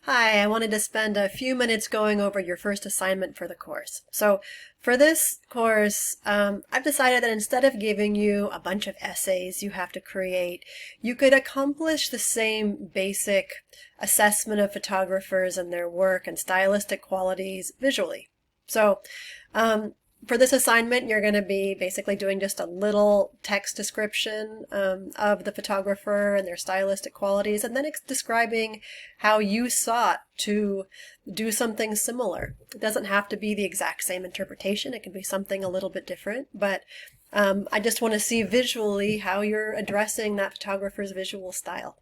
Hi, I wanted to spend a few minutes going over your first assignment for the course. So for this course, I've decided that instead of giving you a bunch of essays you have to create, you could accomplish the same basic assessment of photographers and their work and stylistic qualities visually. So for this assignment, you're going to be basically doing just a little text description of the photographer and their stylistic qualities, and then describing how you sought to do something similar. It doesn't have to be the exact same interpretation. It can be something a little bit different, but I just want to see visually how you're addressing that photographer's visual style.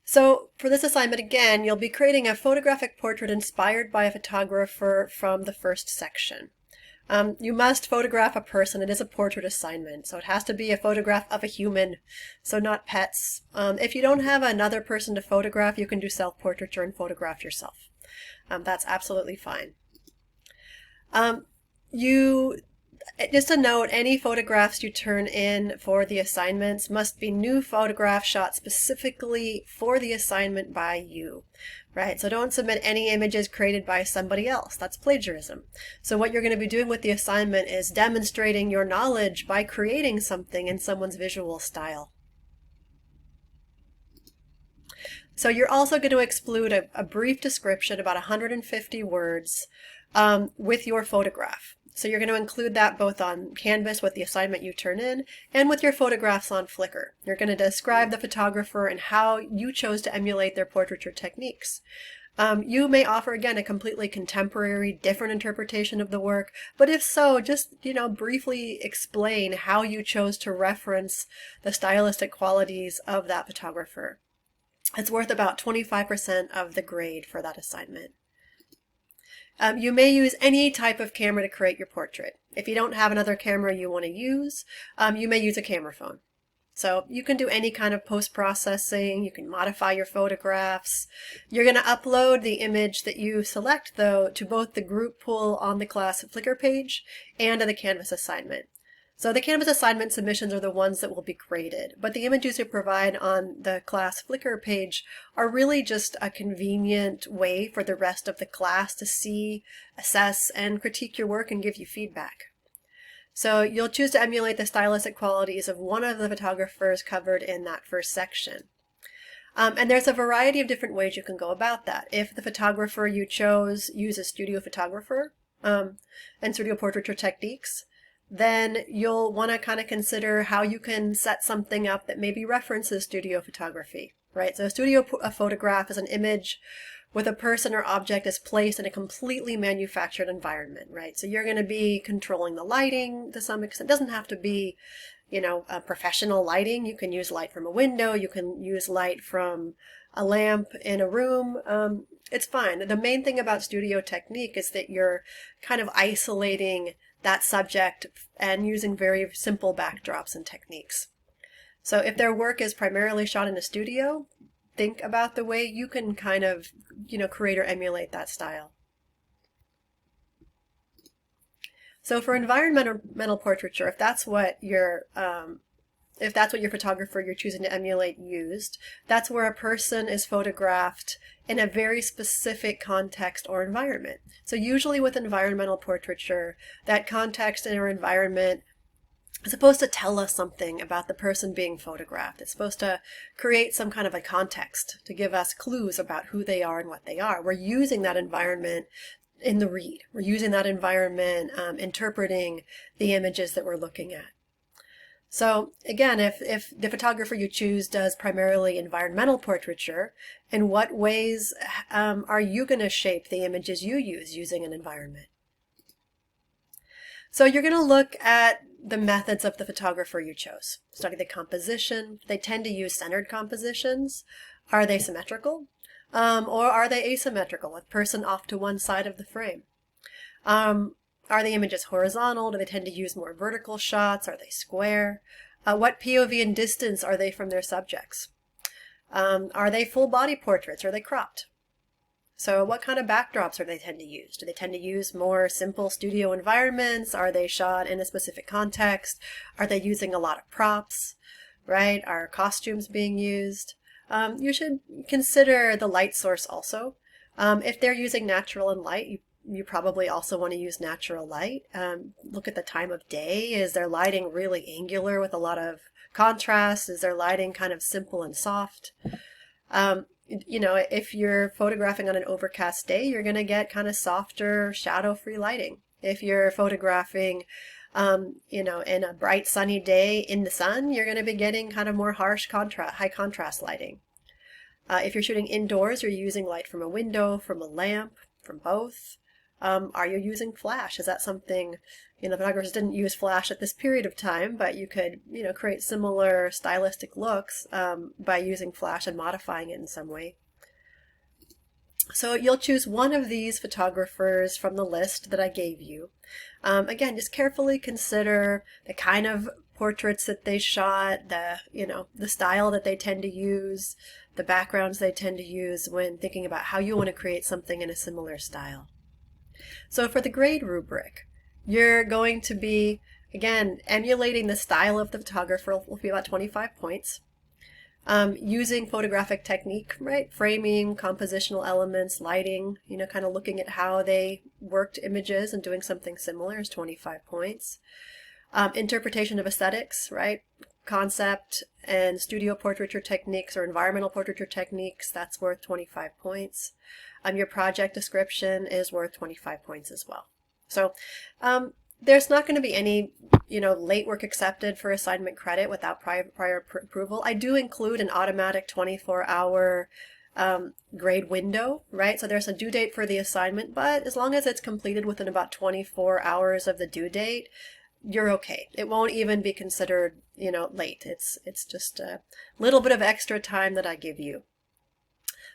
So for this assignment, again, you'll be creating a photographic portrait inspired by a photographer from the first section. You must photograph a person. It is a portrait assignment, so it has to be a photograph of a human, so not pets. If you don't have another person to photograph, you can do self-portraiture and photograph yourself. That's absolutely fine. Just a note, any photographs you turn in for the assignments must be new photographs shot specifically for the assignment by you, right? So don't submit any images created by somebody else. That's plagiarism. So what you're going to be doing with the assignment is demonstrating your knowledge by creating something in someone's visual style. So you're also going to exclude a brief description, about 150 words, with your photograph. So you're going to include that both on Canvas with the assignment you turn in and with your photographs on Flickr. You're going to describe the photographer and how you chose to emulate their portraiture techniques. You may offer, again, a completely contemporary, different interpretation of the work, but if so, just, briefly explain how you chose to reference the stylistic qualities of that photographer. It's worth about 25% of the grade for that assignment. You may use any type of camera to create your portrait. If you don't have another camera you want to use, you may use a camera phone. So you can do any kind of post-processing, you can modify your photographs. You're going to upload the image that you select, though, to both the group pool on the class Flickr page and to the Canvas assignment. So the Canvas assignment submissions are the ones that will be graded, but the images you provide on the class Flickr page are really just a convenient way for the rest of the class to see, assess, and critique your work and give you feedback. So you'll choose to emulate the stylistic qualities of one of the photographers covered in that first section. And there's a variety of different ways you can go about that. If the photographer you chose uses studio photographer and studio portraiture techniques, then you'll want to kind of consider how you can set something up that maybe references studio photography, right? So a studio photograph is an image with a person or object is placed in a completely manufactured environment, right? So you're going to be controlling the lighting to some extent. It doesn't have to be, a professional lighting. You can use light from a window. You can use light from a lamp in a room. It's fine. The main thing about studio technique is that you're kind of isolating that subject and using very simple backdrops and techniques. So if their work is primarily shot in a studio, think about the way you can kind of, create or emulate that style. So for environmental portraiture, if that's what your photographer you're choosing to emulate used, that's where a person is photographed in a very specific context or environment. So usually with environmental portraiture, that context or environment is supposed to tell us something about the person being photographed. It's supposed to create some kind of a context to give us clues about who they are and what they are. We're using that environment in the read. We're using that environment interpreting the images that we're looking at. So again, if the photographer you choose does primarily environmental portraiture, in what ways are you going to shape the images you use using an environment? So you're going to look at the methods of the photographer you chose. Study the composition. They tend to use centered compositions. Are they symmetrical? Or are they asymmetrical, with person off to one side of the frame? Are the images horizontal? Do they tend to use more vertical shots? Are they square? What POV and distance are they from their subjects? Are they full body portraits? Are they cropped? So what kind of backdrops are they tend to use? Do they tend to use more simple studio environments? Are they shot in a specific context? Are they using a lot of props, right? Are costumes being used? You should consider the light source also. If they're using natural and light, you probably also want to use natural light. Look at the time of day. Is their lighting really angular with a lot of contrast? Is their lighting kind of simple and soft? You know, if you're photographing on an overcast day, you're going to get kind of softer, shadow-free lighting. If you're photographing, you know, in a bright sunny day in the sun, you're going to be getting kind of more harsh contrast, high contrast lighting. If you're shooting indoors, you're using light from a window, from a lamp, from both. Are you using flash? Is that something, you know, photographers didn't use flash at this period of time, but you could, you know, create similar stylistic looks by using flash and modifying it in some way. So you'll choose one of these photographers from the list that I gave you. Again, just carefully consider the kind of portraits that they shot, the, you know, the style that they tend to use, the backgrounds they tend to use when thinking about how you want to create something in a similar style. So for the grade rubric, you're going to be, again, emulating the style of the photographer will be about 25 points. Using photographic technique, right? Framing, compositional elements, lighting, you know, kind of looking at how they worked images and doing something similar is 25 points. Interpretation of aesthetics, right? Concept and studio portraiture techniques or environmental portraiture techniques, that's worth 25 points. Your project description is worth 25 points as well. So there's not going to be any, you know, late work accepted for assignment credit without prior approval. I do include an automatic 24-hour grade window, right? So there's a due date for the assignment, but as long as it's completed within about 24 hours of the due date, you're okay. It won't even be considered, you know, late. It's just a little bit of extra time that I give you.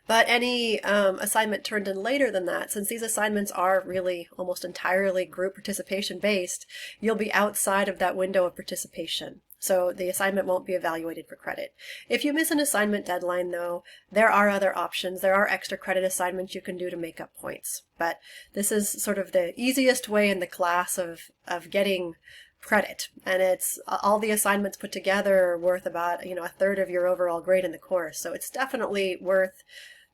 But any assignment turned in later than that, since these assignments are really almost entirely group participation based, you'll be outside of that window of participation. So the assignment won't be evaluated for credit. If you miss an assignment deadline, though, there are other options. There are extra credit assignments you can do to make up points. But this is sort of the easiest way in the class of getting credit. And it's all the assignments put together are worth about, you know, a third of your overall grade in the course. So it's definitely worth,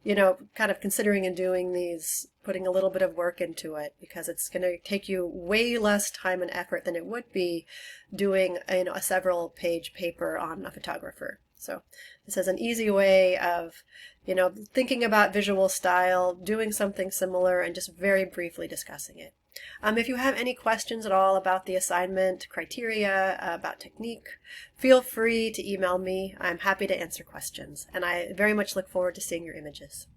you know, kind of considering and doing these, putting a little bit of work into it, because it's going to take you way less time and effort than it would be doing, you know, a several page paper on a photographer. So this is an easy way of, you know, thinking about visual style, doing something similar, and just very briefly discussing it. If you have any questions at all about the assignment criteria, about technique, feel free to email me. I'm happy to answer questions, and I very much look forward to seeing your images.